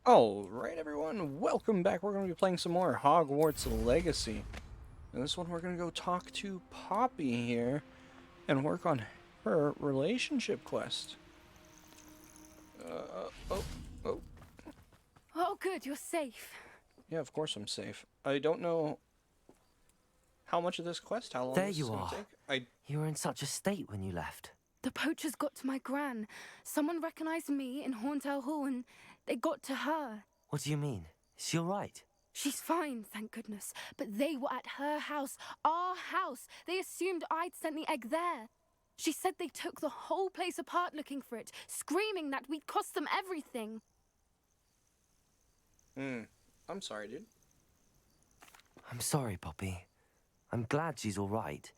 Alright everyone, welcome back. We're going to be playing some more Hogwarts Legacy. And this one we're going to go talk to Poppy here and work on her relationship quest. Oh, oh. Oh, good, you're safe. Yeah, of course I'm safe. I don't know how much of this quest, how long There this is you going are. to take. You were in such a state when you left. The poachers got to my gran. Someone recognized me in Horntail Hall and they got to her. What do you mean? Is she alright? She's fine, thank goodness. But they were at her house, our house. They assumed I'd sent the egg there. She said they took the whole place apart looking for it, screaming that we'd cost them everything. I'm sorry, dude. I'm sorry, Poppy. I'm glad she's alright.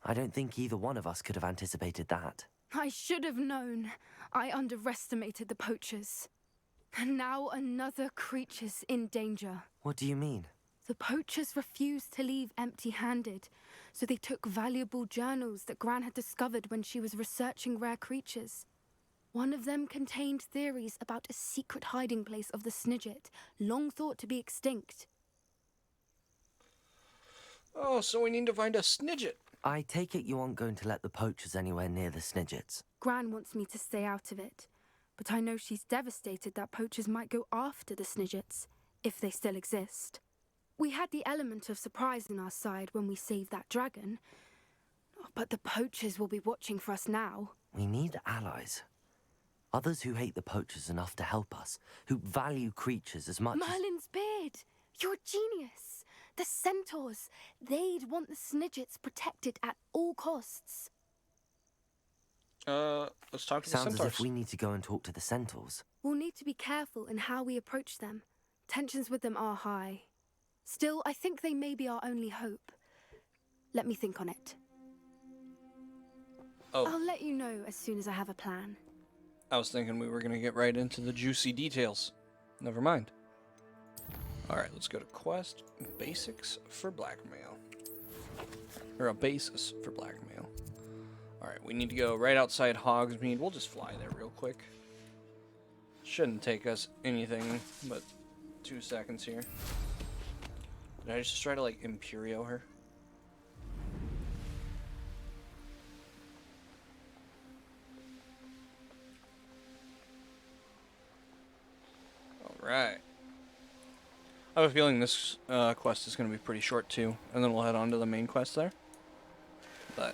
I don't think either one of us could have anticipated that. I should have known. I underestimated the poachers. And now another creature's in danger. What do you mean? The poachers refused to leave empty-handed, so they took valuable journals that Gran had discovered when she was researching rare creatures. One of them contained theories about a secret hiding place of the Snidget, long thought to be extinct. Oh, so we need to find a Snidget. I take it you aren't going to let the poachers anywhere near the Snidgets. Gran wants me to stay out of it, but I know she's devastated that poachers might go after the Snidgets, if they still exist. We had the element of surprise on our side when we saved that dragon, but the poachers will be watching for us now. We need allies. Others who hate the poachers enough to help us, who value creatures as much Merlin's beard! You're a genius! The centaurs! They'd want the Snidgets protected at all costs. Let's talk to the Sounds as centaurs. if we need to go and talk to the centaurs. We'll need to be careful in how we approach them. Tensions with them are high. Still, I think they may be our only hope. Let me think on it. Oh, I'll let you know as soon as I have a plan. I was thinking we were going to get right into the juicy details. Never mind. Alright, let's go to quest basics for blackmail. Or a basis for blackmail. Alright, we need to go right outside Hogsmeade. We'll just fly there real quick. Shouldn't take us anything but 2 seconds here. Did I just try to, like, Imperio her? Alright. I have a feeling this quest is going to be pretty short too, and then we'll head on to the main quest there. But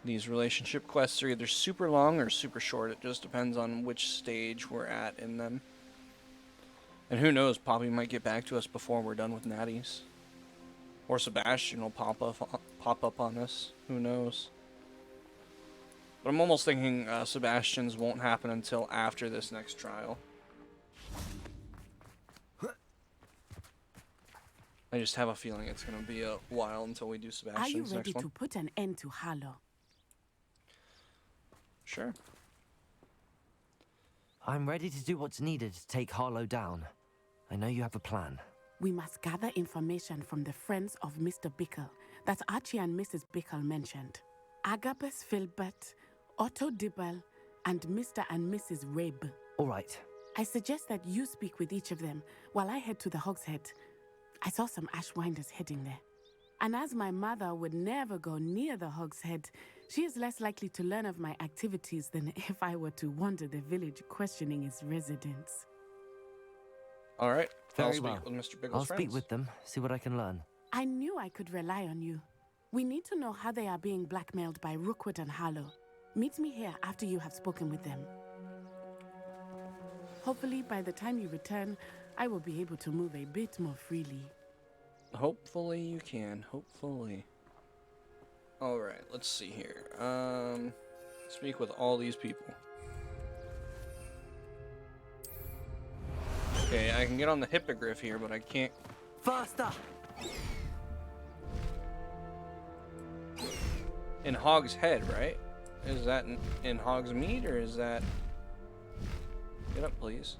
these relationship quests are either super long or super short. It just depends on which stage we're at in them. And who knows, Poppy might get back to us before we're done with Natty's. Or Sebastian will pop up on us. Who knows? But I'm almost thinking Sebastian's won't happen until after this next trial. I just have a feeling it's going to be a while until we do Are you Sebastian's ready next to one. put an end to Harlow? Sure. I'm ready to do what's needed to take Harlow down. I know you have a plan. We must gather information from the friends of Mr. Bickle that Archie and Mrs. Bickle mentioned. Agabus Filbert, Otto Dibble, and Mr. and Mrs. Rabe. All right. I suggest that you speak with each of them while I head to the Hogshead. I saw some Ashwinders heading there. And as my mother would never go near the Hogshead, she is less likely to learn of my activities than if I were to wander the village questioning its residents. Alright. I'll Very speak well. with Mr. Biggles' I'll friends. speak with them, see what I can learn. I knew I could rely on you. We need to know how they are being blackmailed by Rookwood and Harlow. Meet me here after you have spoken with them. Hopefully, by the time you return, I will be able to move a bit more freely. Hopefully you can. Hopefully. Alright, let's see here. Speak with all these people. Okay, I can get on the hippogriff here, but I can't. Faster! In Hog's Head, right? Is that in Hogsmeade, or is that... Get up, please.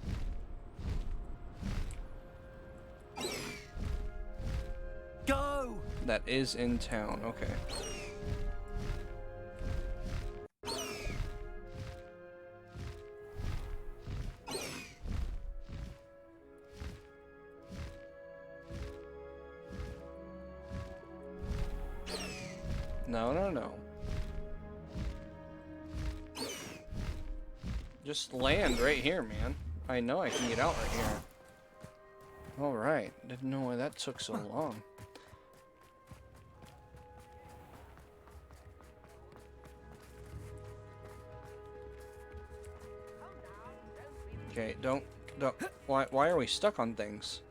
Go! That is in town, okay. No, no, no. Just land right here, man. I know I can get out right here. Alright. Didn't know why that took so long. Okay, don't. Why are we stuck on things?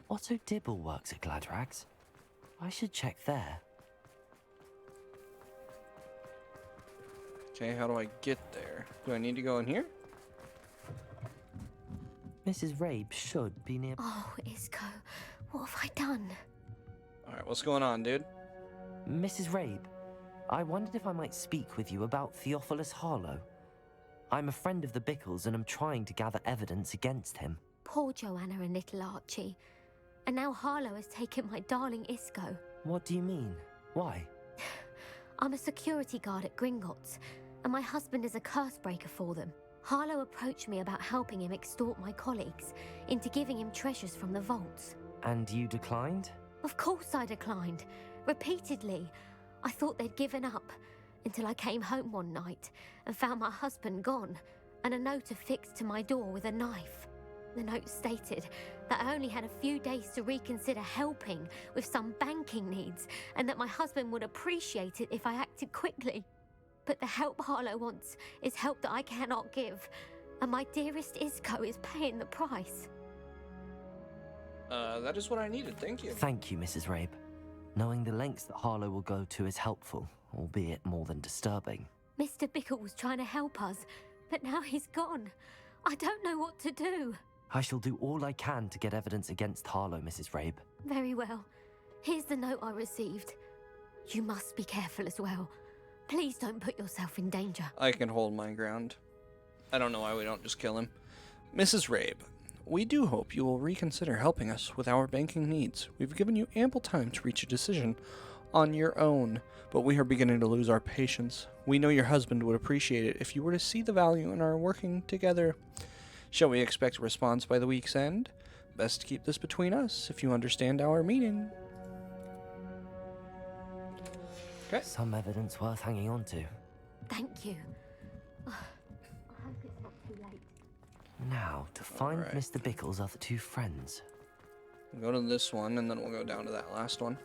Otto Dibble works at Gladrags. I should check there. Okay, how do I get there? Do I need to go in here? Mrs. Rabe should be near. Oh, Isco, what have I done? Alright, what's going on, dude? Mrs. Rabe, I wondered if I might speak with you about Theophilus Harlow. I'm a friend of the Bickles and I'm trying to gather evidence against him. Poor Joanna and little Archie. And now Harlow has taken my darling Isco. What do you mean? Why? I'm a security guard at Gringotts, and my husband is a curse breaker for them. Harlow approached me about helping him extort my colleagues into giving him treasures from the vaults. And you declined? Of course I declined. Repeatedly. I thought they'd given up, until I came home one night and found my husband gone, and a note affixed to my door with a knife. The note stated that I only had a few days to reconsider helping with some banking needs, and that my husband would appreciate it if I acted quickly. But the help Harlow wants is help that I cannot give, and my dearest Isco is paying the price. That is what I needed, thank you. Thank you, Mrs. Rabe. Knowing the lengths that Harlow will go to is helpful, albeit more than disturbing. Mr. Bickle was trying to help us, but now he's gone. I don't know what to do. I shall do all I can to get evidence against Harlow, Mrs. Rabe. Very well. Here's the note I received. You must be careful as well. Please don't put yourself in danger. I can hold my ground. I don't know why we don't just kill him. Mrs. Rabe, we do hope you will reconsider helping us with our banking needs. We've given you ample time to reach a decision on your own, but we are beginning to lose our patience. We know your husband would appreciate it if you were to see the value in our working together. Shall we expect a response by the week's end? Best to keep this between us, if you understand our meaning. Okay. Some evidence worth hanging on to. Thank you. I hope it's not too late. Now, to find Alright. Mr. Bickle's other two friends. We'll go to this one, and then we'll go down to that last one.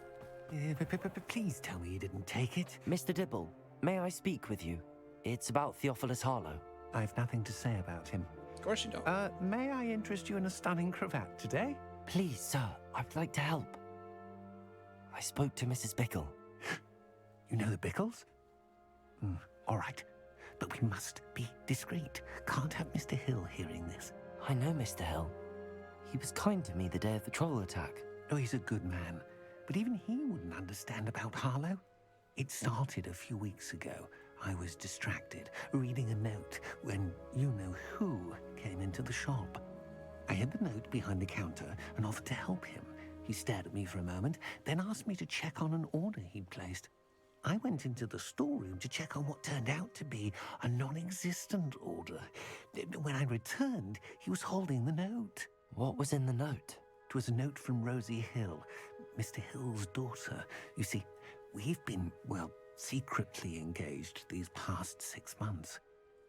Please tell me you didn't take it. Mr. Dibble, may I speak with you? It's about Theophilus Harlow. I've nothing to say about him. Of course you don't. May I interest you in a stunning cravat today? Please, sir, I'd like to help. I spoke to Mrs. Bickle. You know the Bickles? All right. But we must be discreet. Can't have Mr. Hill hearing this. I know Mr. Hill. He was kind to me the day of the troll attack. Oh, he's a good man. But even he wouldn't understand about Harlow. It started a few weeks ago. I was distracted, reading a note, when you-know-who came into the shop. I hid the note behind the counter and offered to help him. He stared at me for a moment, then asked me to check on an order he'd placed. I went into the storeroom to check on what turned out to be a non-existent order. When I returned, he was holding the note. What was in the note? It was a note from Rosie Hill, Mr. Hill's daughter. You see, we've been, secretly engaged these past 6 months.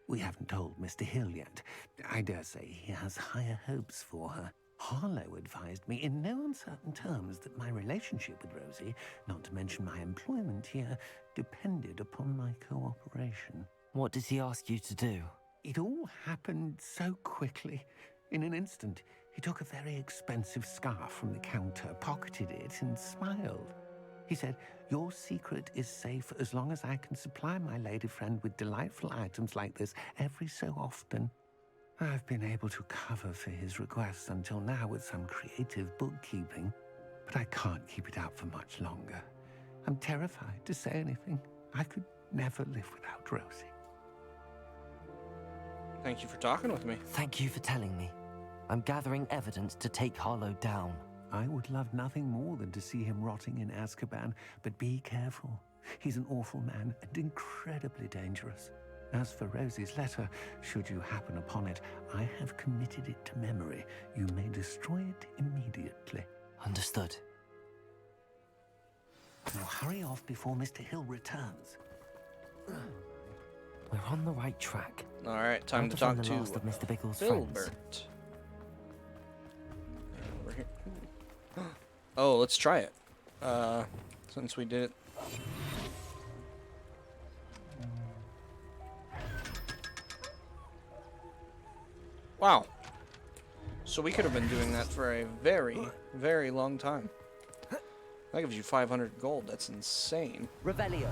We haven't told Mr. Hill yet. I dare say he has higher hopes for her. Harlow advised me in no uncertain terms that my relationship with Rosie, not to mention my employment here, depended upon my cooperation. What did he ask you to do? It all happened so quickly. In an instant, he took a very expensive scarf from the counter, pocketed it, and smiled. He said, "Your secret is safe as long as I can supply my lady friend with delightful items like this every so often." I've been able to cover for his requests until now with some creative bookkeeping, but I can't keep it out for much longer. I'm terrified to say anything. I could never live without Rosie. Thank you for talking with me. Thank you for telling me. I'm gathering evidence to take Harlow down. I would love nothing more than to see him rotting in Azkaban, but be careful. He's an awful man and incredibly dangerous. As for Rosie's letter, should you happen upon it, I have committed it to memory. You may destroy it immediately. Understood. Now hurry off before Mr. Hill returns. We're on the right track. All right, time Time to find talk the to last of Mr. Bickle's friends. Filbert. Over here. Oh, let's try it. Since we did it. Wow. So we could have been doing that for a very, very long time. That gives you 500 gold. That's insane. Revelio.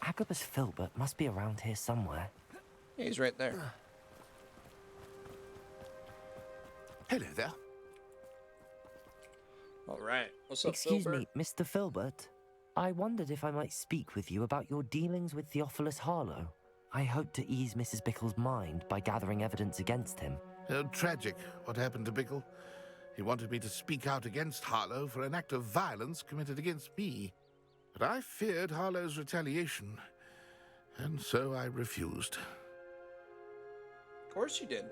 Agabus Filbert must be around here somewhere. Yeah, he's right there. Hello there. All right. What's up, Excuse Filbert? me, Mr. Filbert. I wondered if I might speak with you about your dealings with Theophilus Harlow. I hope to ease Mrs. Bickle's mind by gathering evidence against him. Tragic what happened to Bickle. He wanted me to speak out against Harlow for an act of violence committed against me. But I feared Harlow's retaliation, and so I refused. Of course you did.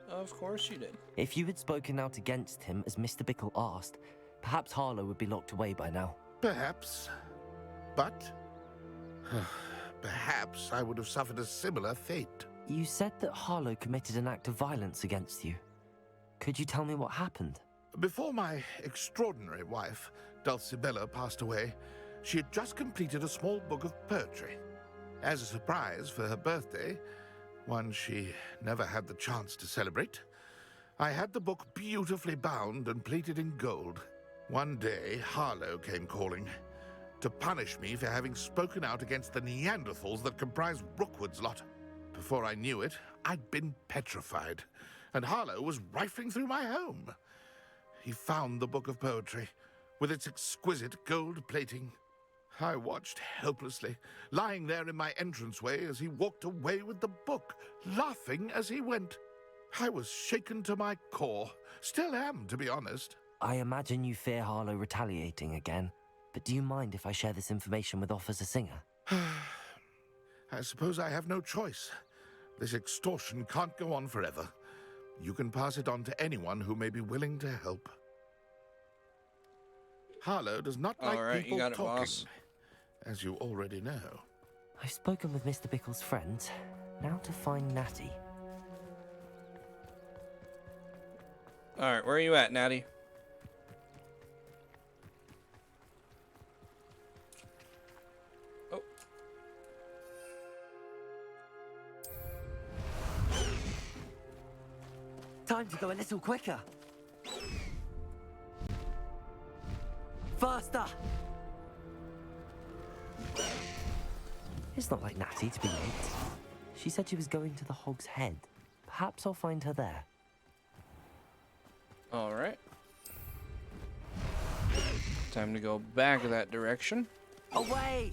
Of course you did. If you had spoken out against him as Mr. Bickle asked, perhaps Harlow would be locked away by now. Perhaps. But perhaps I would have suffered a similar fate. You said that Harlow committed an act of violence against you. Could you tell me what happened? Before my extraordinary wife, Dulcibella, passed away, she had just completed a small book of poetry. As a surprise for her birthday, one she never had the chance to celebrate, I had the book beautifully bound and plated in gold. One day, Harlow came calling to punish me for having spoken out against the Neanderthals that comprise Rookwood's lot. Before I knew it, I'd been petrified, and Harlow was rifling through my home. He found the book of poetry, with its exquisite gold plating. I watched helplessly, lying there in my entranceway as he walked away with the book, laughing as he went. I was shaken to my core. Still am, to be honest. I imagine you fear Harlow retaliating again, but do you mind if I share this information with Officer Singer? I suppose I have no choice. This extortion can't go on forever. You can pass it on to anyone who may be willing to help. Harlow does not like All right, people you got it, talking, boss. as you already know. I've spoken with Mr. Bickle's friends. Now to find Natty. All right, where are you at, Natty? Oh. Time to go a little quicker. Faster! It's not like Natty to be late. She said she was going to the Hog's Head. Perhaps I'll find her there. All right. Time to go back that direction. Away!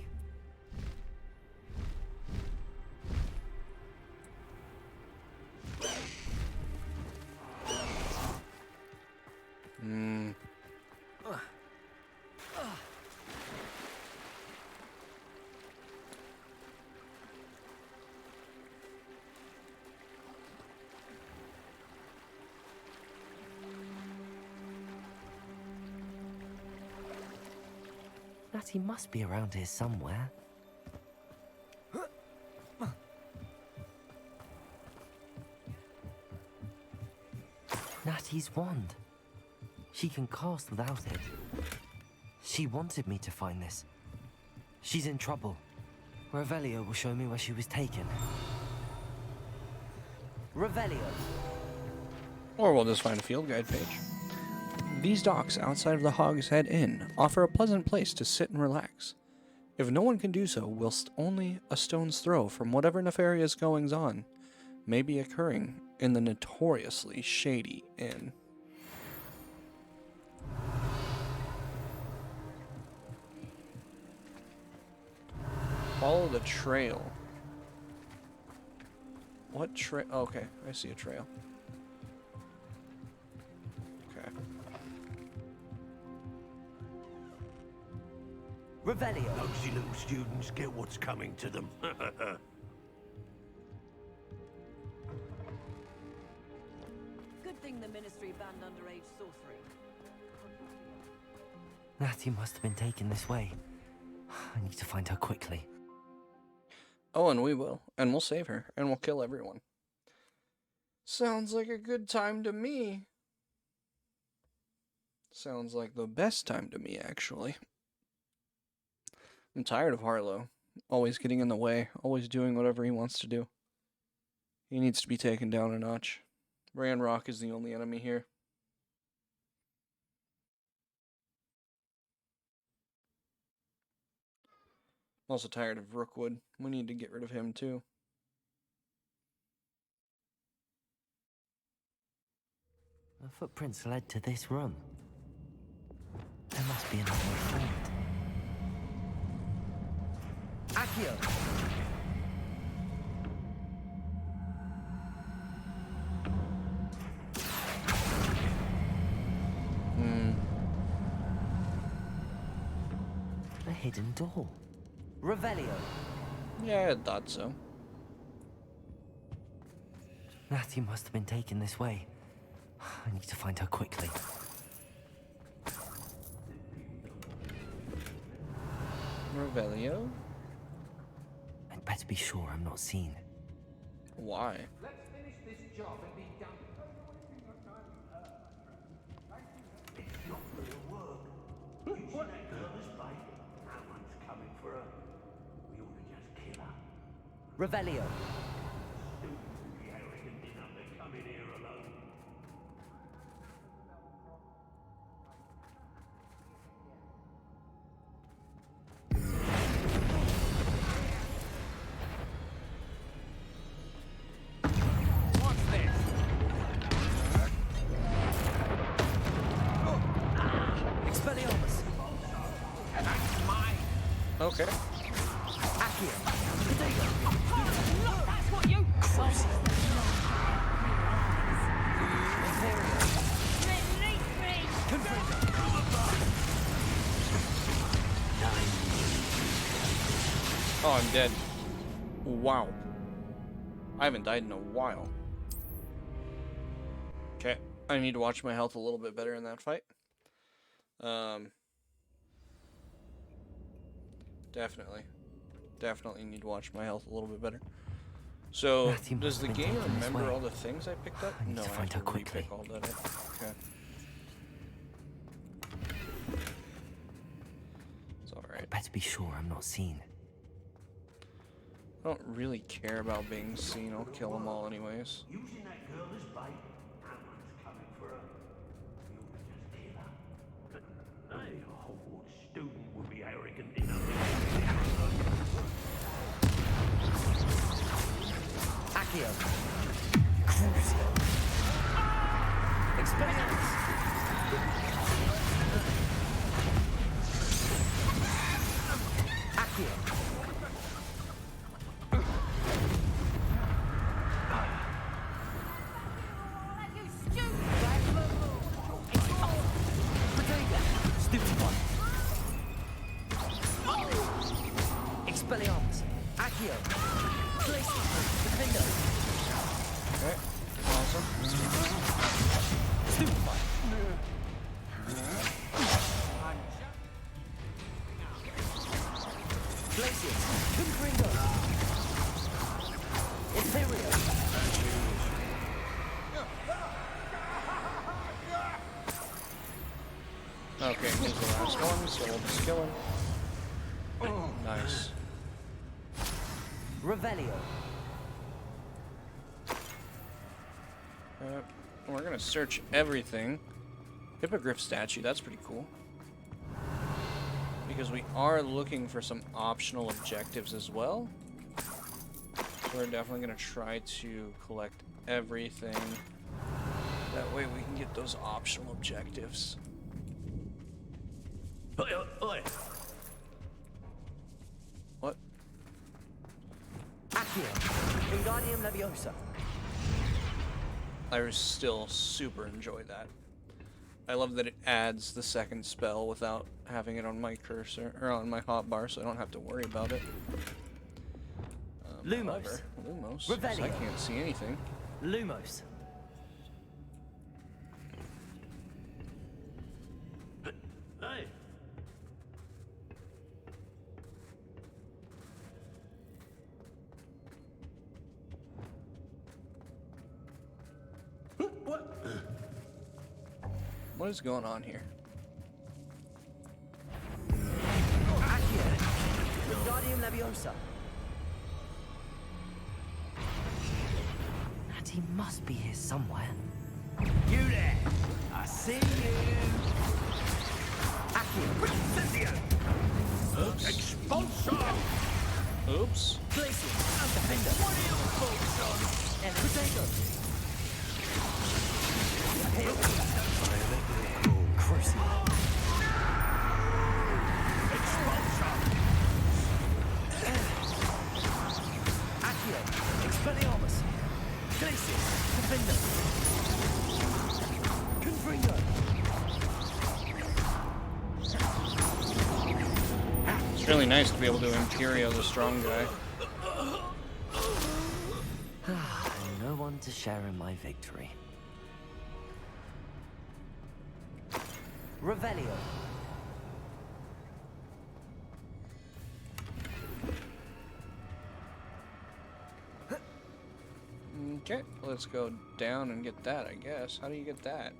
Natty must be around here somewhere. Natty's wand. She can cast without it. She wanted me to find this. She's in trouble. Revelio will show me where she was taken. Revelio! Or we'll just find a field guide page. These docks outside of the Hog's Head Inn offer a pleasant place to sit and relax. If no one can do so whilst only a stone's throw from whatever nefarious goings-on may be occurring in the notoriously shady inn. Follow the trail. What trail? Okay, I see a trail. Okay. Revelio! Nosy little students get what's coming to them. Good thing the Ministry banned underage sorcery. Natty must have been taken this way. I need to find her quickly. Oh, and we will. And we'll save her. And we'll kill everyone. Sounds like a good time to me. Sounds like the best time to me, actually. I'm tired of Harlow. Always getting in the way. Always doing whatever he wants to do. He needs to be taken down a notch. Ranrock is the only enemy here. I'm also tired of Rookwood. We need to get rid of him too. The footprints led to this room. There must be another way forward. Accio! A hidden door. Revelio. Yeah, I thought so. Natty must have been taken this way. I need to find her quickly. Revelio? I'd better be sure I'm not seen. Why? Let's finish this job and be done. It's not gonna work. You see that girl is bait? No one's coming for her. We ought to just kill her. Revelio. Still be arrogant enough to come in here alone. Expelliarmus. That's mine. Okay. Accio. That's what you. Oh, I'm dead. Wow. I haven't died in a while. Okay. I need to watch my health a little bit better in that fight. Definitely need to watch my health a little bit better. So, Natty does must the have been game taken this remember way. all the things I picked up? I need No, to I find have her to quickly. repick all that up. Okay. It's alright. I'd better be sure I'm not seen. I don't really care about being seen. I'll kill them all anyways. Using that girl as bait. No one's coming for her. We ought to just kill her. Hey, a Hogwarts student would be arrogant enough to come in here alone. Accio. Crucio. Expelliarmus. Accio. Stupid one. Expelliarmus. Accio. Defender. Okay. Awesome. Stupid one. Glacius. Confringo. Imperial. Okay, here's the last one, so we'll just kill him. Nice. Revelio. We're gonna search everything. Hippogriff statue, that's pretty cool. Because we are looking for some optional objectives as well. So we're definitely gonna try to collect everything. That way we can get those optional objectives. Oi. What? Accio. Wingardium Leviosa. I still super enjoy that. I love that it adds the second spell without having it on my cursor or on my hotbar, so I don't have to worry about it. Lumos. However, Lumos. Revelio. I can't see anything. Lumos. Hey, What is going on here? Natty must be here somewhere. You there! I see you! Oops. Expulsion! Oops. What are your thoughts on? Expelliarmus! Glacius! Defender! Confringo! It's really nice to be able to Imperio the strong guy. No one to share in my victory. Revelio! Okay, let's go down and get that, I guess. How do you get that?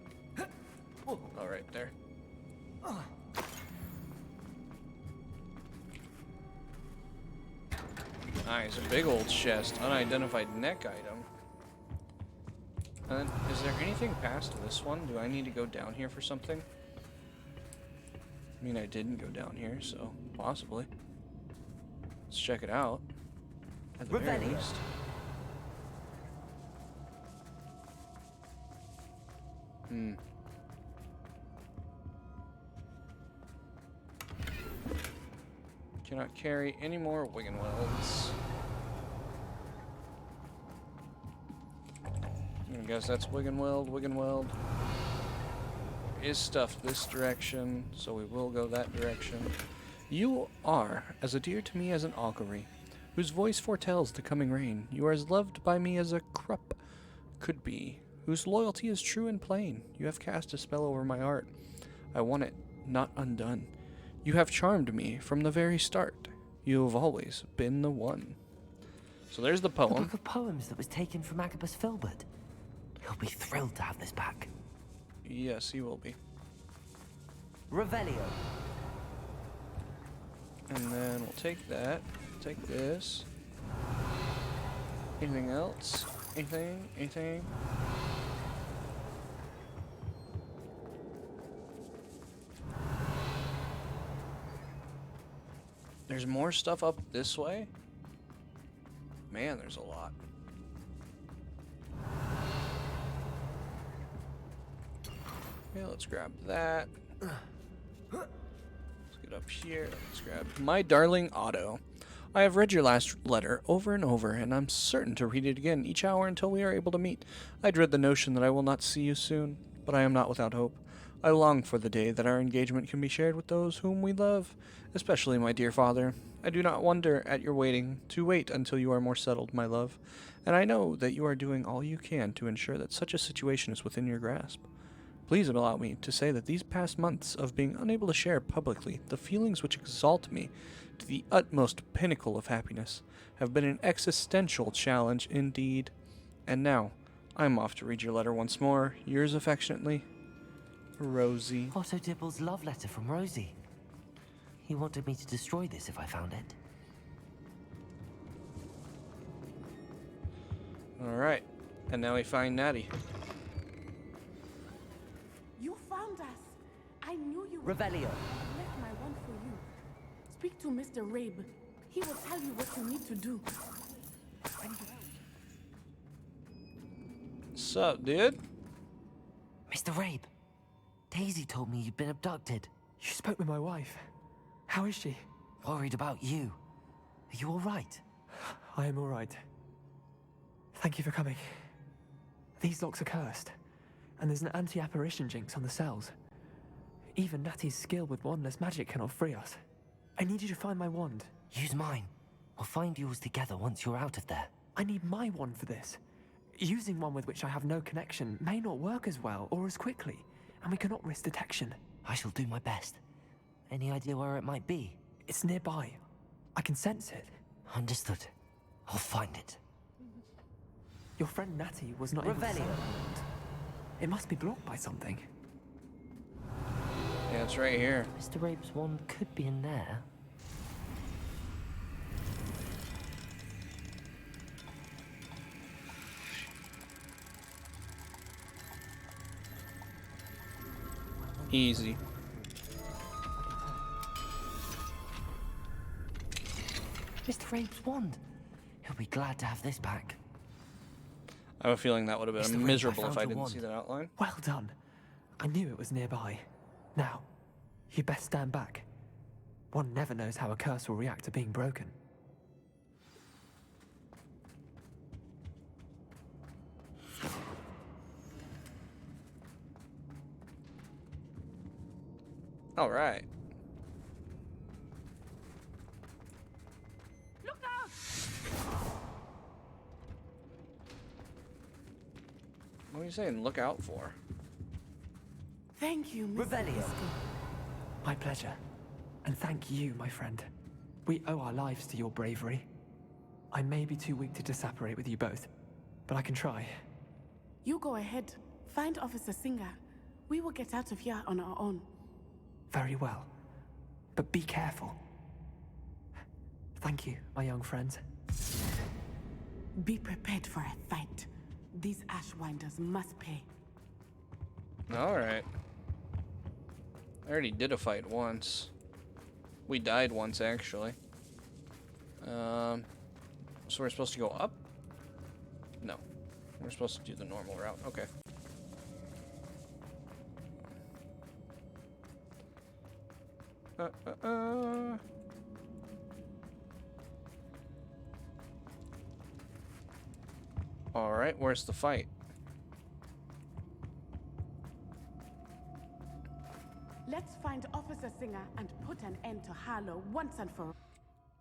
Oh, right there. Nice, a big old chest. Unidentified neck item. And then, is there anything past this one? Do I need to go down here for something? I mean, I didn't go down here, so possibly. Let's check it out. At the very Revelio. least. Cannot carry any more Wiggenwelds. I guess that's Wiggenweld. There is stuff this direction, so we will go that direction. You are as dear to me as an augury, whose voice foretells the coming rain. You are as loved by me as a Krupp could be, whose loyalty is true and plain. You have cast a spell over my art. I want it not undone. You have charmed me from the very start. You have always been the one. So there's the The poem. book of poems that was taken from Agabus Filbert. He'll be thrilled to have this back. Yes, he will be. Revelio. And then we'll take that. Take this. Anything else? Anything? There's more stuff up this way? Man, there's a lot. Okay, let's grab that. Let's get up here. Let's grab my darling Otto. I have read your last letter over and over, and I'm certain to read it again each hour until we are able to meet. I dread the notion that I will not see you soon, but I am not without hope. I long for the day that our engagement can be shared with those whom we love, especially my dear father. I do not wonder at your waiting to wait until you are more settled, my love, and I know that you are doing all you can to ensure that such a situation is within your grasp. Please allow me to say that these past months of being unable to share publicly the feelings which exalt me to the utmost pinnacle of happiness have been an existential challenge indeed. And now, I'm off to read your letter once more. Yours affectionately, Rosie. Otto Dibble's love letter from Rosie. He wanted me to destroy this if I found it. Alright, and now we find Natty. You found us. I knew you would. Revelio. I left my wand for you. Speak to Mr. Rabe. He will tell you what you need to do. Sup, dude? Mr. Rabe, Daisy told me you'd been abducted. You spoke with my wife. How is she? Worried about you. Are you all right? I am all right. Thank you for coming. These locks are cursed, and there's an anti-apparition jinx on the cells. Even Natty's skill with wandless magic cannot free us. I need you to find my wand. Use mine. We'll find yours together once you're out of there. I need my wand for this. Using one with which I have no connection may not work as well or as quickly, and we cannot risk detection. I shall do my best. Any idea where it might be? It's nearby. I can sense it. Understood. I'll find it. Your friend Natty was not able to Revelio. find my wand. It must be blocked by something. Yeah, it's right here. Mr. Rabe's wand could be in there. Easy. Mr. Rabe's wand. He'll be glad to have this back. I have a feeling that would have Mr. been Rabe, miserable I if found I your didn't wand. see that outline. Well done. I knew it was nearby. Now, you best stand back. One never knows how a curse will react to being broken. All right. Look out! What are you saying? Look out for. Thank you, Mr. Revelio. Whisker. My pleasure. And thank you, my friend. We owe our lives to your bravery. I may be too weak to disapparate with you both, but I can try. You go ahead. Find Officer Singer. We will get out of here on our own. Very well. But be careful. Thank you, my young friend. Be prepared for a fight. These Ashwinders must pay. All right. I already did a fight once. We died once, actually. So we're supposed to go up? No. We're supposed to do the normal route. Okay. All right, where's the fight? Let's find Officer Singer and put an end to Harlow once and for all.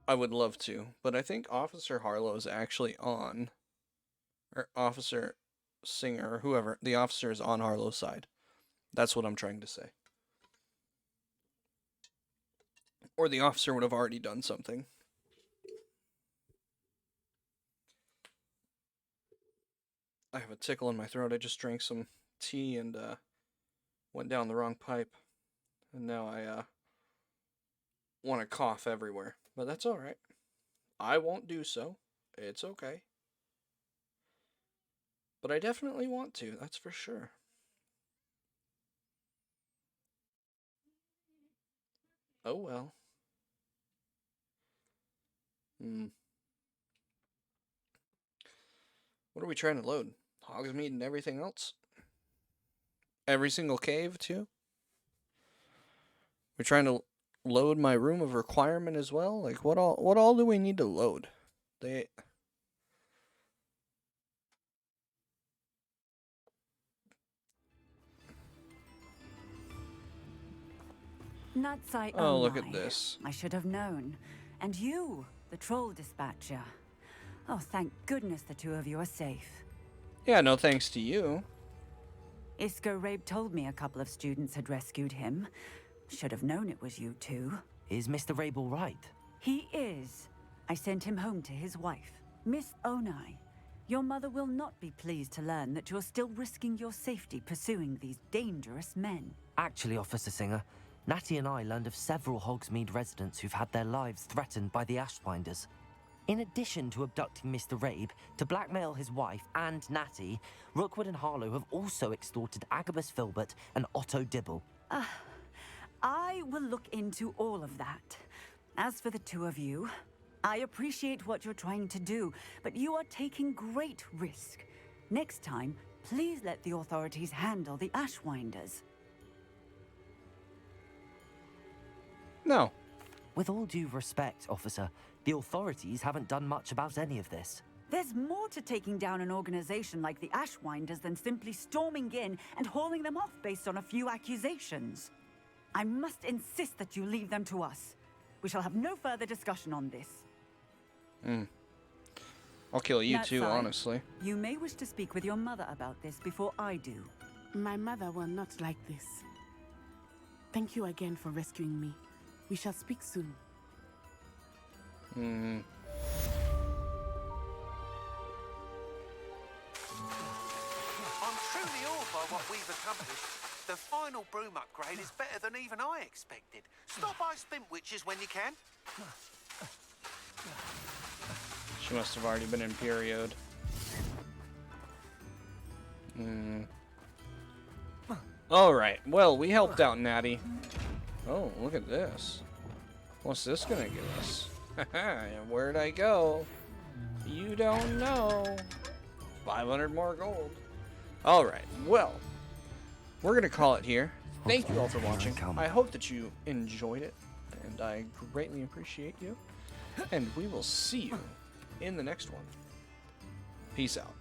I would love to, but I think Officer Harlow is actually on, or Officer Singer, or whoever, the officer is on Harlow's side. That's what I'm trying to say. Or the officer would have already done something. I have a tickle in my throat. I just drank some tea and went down the wrong pipe. And now I want to cough everywhere. But that's all right. I won't do so. It's okay. But I definitely want to, that's for sure. Oh well. What are we trying to load? Hogsmeade and everything else? Every single cave, too? We're trying to load my room of requirement as well? Like, what all do we need to load? Nutsai, Oh, look my. at this. I should have known. And you, the troll dispatcher. Oh, thank goodness the two of you are safe. Yeah, no thanks to you. Isco Rabe told me a couple of students had rescued him. Should have known it was you two. Is Mr. Rabe all right? He is. I sent him home to his wife, Miss Onai. Your mother will not be pleased to learn that you're still risking your safety pursuing these dangerous men. Actually, Officer Singer, Natty and I learned of several Hogsmeade residents who've had their lives threatened by the Ashwinders. In addition to abducting Mr. Rabe, to blackmail his wife and Natty, Rookwood and Harlow have also extorted Agabus Filbert and Otto Dibble. I will look into all of that. As for the two of you, I appreciate what you're trying to do, but you are taking great risk. Next time, please let the authorities handle the Ashwinders. No. With all due respect, officer, the authorities haven't done much about any of this. There's more to taking down an organization like the Ashwinders than simply storming in and hauling them off based on a few accusations. I must insist that you leave them to us. We shall have no further discussion on this. I'll kill you too, Natsai, honestly. You may wish to speak with your mother about this before I do. My mother will not like this. Thank you again for rescuing me. We shall speak soon. I'm truly awed by what we've accomplished, the final broom upgrade is better than even I expected. Stop by Spintwitches when you can. She must have already been in period. Alright, well, we helped out Natty. Oh, look at this. What's this gonna give us? Where'd I go? You don't know. 500 more gold. Alright, well, we're gonna call it here. Thank you all for watching. I hope that you enjoyed it, and I greatly appreciate you. And we will see you in the next one. Peace out.